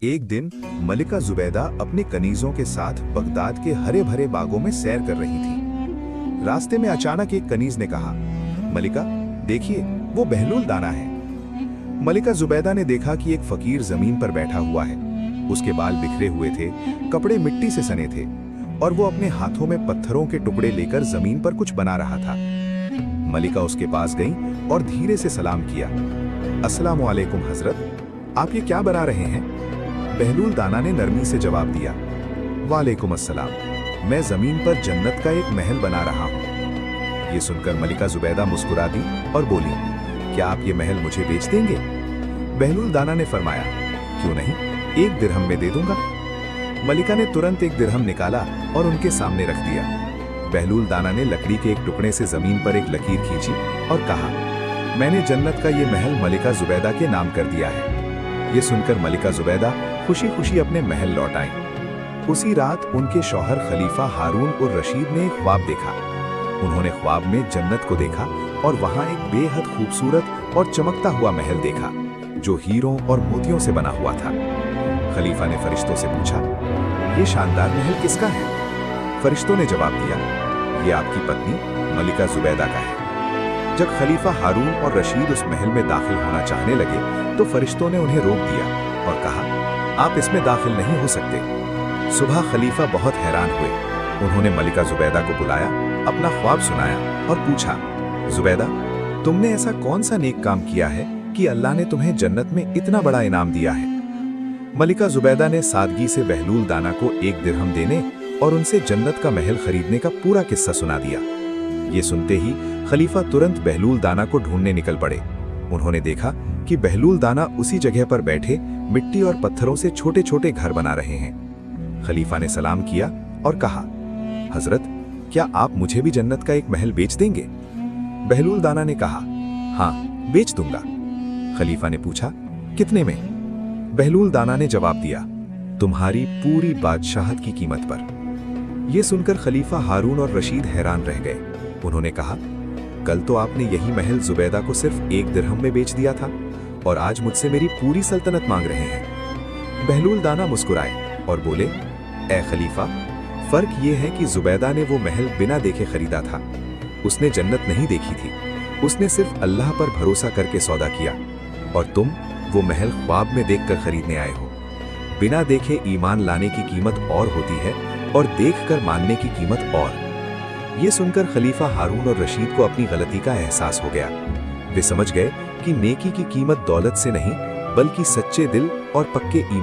एक दिन मलिका जुबैदा अपने कनीजों के साथ बगदाद के हरे भरे बागों में सैर कर रही थी। रास्ते में अचानक एक कनीज ने कहा, मलिका देखिए, वो बहलूल दाना है। मलिका जुबैदा ने देखा कि एक फकीर जमीन पर बैठा हुआ है। उसके बाल बिखरे हुए थे, कपड़े मिट्टी से सने थे और वो अपने हाथों में पत्थरों के टुकड़े लेकर जमीन पर कुछ बना रहा था। मलिका उसके पास गई और धीरे से सलाम किया। अस्सलामु अलैकुम हजरत, आप ये क्या बना रहे हैं? बहलूल दाना ने नरमी से जवाब दिया, वालेकुम अस्सलाम, मैं जमीन पर जन्नत का एक महल बना रहा हूँ। ये सुनकर मलिका जुबैदा मुस्कुरा दी और बोली, क्या आप ये महल मुझे बेच देंगे? बहलूल दाना ने फरमाया, क्यों नहीं, 1 दिरहम में दे दूंगा। मलिका ने तुरंत 1 दिरहम निकाला और उनके सामने रख दिया। बहलूल दाना ने लकड़ी के एक टुकड़े से जमीन पर एक लकीर खींची और कहा, मैंने जन्नत का ये महल मलिका जुबैदा के नाम कर दिया है। ये सुनकर मलिका जुबैदा खुशी खुशी अपने महल लौट आईं। उसी रात उनके शौहर खलीफा हारून उर रशीद ने एक ख्वाब देखा। उन्होंने ख्वाब में जन्नत को देखा और वहां एक बेहद खूबसूरत और चमकता हुआ महल देखा, जो हीरों और मोतियों से बना हुआ था। खलीफा ने फरिश्तों से पूछा, ये शानदार महल किसका है? फरिश्तों ने जवाब दिया, ये आपकी पत्नी मलिका जुबैदा का है। जब खलीफा हारून और रशीद उस महल में दाखिल होना चाहने लगे तो फरिश्तों ने उन्हें रोक दिया और कहा, आप इसमें दाखिल नहीं हो सकते। सुबह खलीफा बहुत हैरान हुए। उन्होंने मलिका जुबैदा को बुलाया, अपना ख्वाब सुनाया और पूछा, जुबैदा, तुमने ऐसा कौन सा नेक काम किया है कि अल्लाह ने तुम्हें जन्नत में इतना बड़ा इनाम दिया है? मलिका जुबैदा ने सादगी से बहलूल दाना को 1 दिरहम देने और उनसे जन्नत का महल खरीदने का पूरा किस्सा सुना दिया। ये सुनते ही खलीफा तुरंत बहलूल दाना को ढूंढने निकल पड़े। उन्होंने देखा कि बहलूल दाना उसी जगह पर बैठे मिट्टी और पत्थरों से छोटे छोटे घर बना रहे हैं। खलीफा ने सलाम किया और कहा, हजरत, क्या आप मुझे भी जन्नत का एक महल बेच देंगे? बहलूल दाना ने कहा, हाँ, बेच दूंगा। खलीफा ने पूछा, कितने में? बहलूल दाना ने जवाब दिया, तुम्हारी पूरी बादशाहत की कीमत पर। यह सुनकर खलीफा हारून और रशीद हैरान रह गए। उन्होंने कहा, कल तो आपने यही महल जुबैदा को सिर्फ 1 दिरहम में बेच दिया था और आज मुझसे मेरी पूरी सल्तनत मांग रहे हैं। बहलूल दाना मुस्कुराए और बोले, ए खलीफा, फर्क ये है कि जुबैदा ने वो महल बिना देखे खरीदा था। उसने जन्नत नहीं देखी थी, उसने सिर्फ अल्लाह पर भरोसा करके सौदा किया, और तुम वो महल ख्वाब में देखकर खरीदने आए हो। बिना देखे ईमान लाने की कीमत और होती है और देखकर मानने की कीमत और। ये सुनकर खलीफा हारून और रशीद को अपनी गलती का एहसास हो गया। वे समझ गए कि नेकी की कीमत दौलत से नहीं, बल्कि सच्चे दिल और पक्के ईमान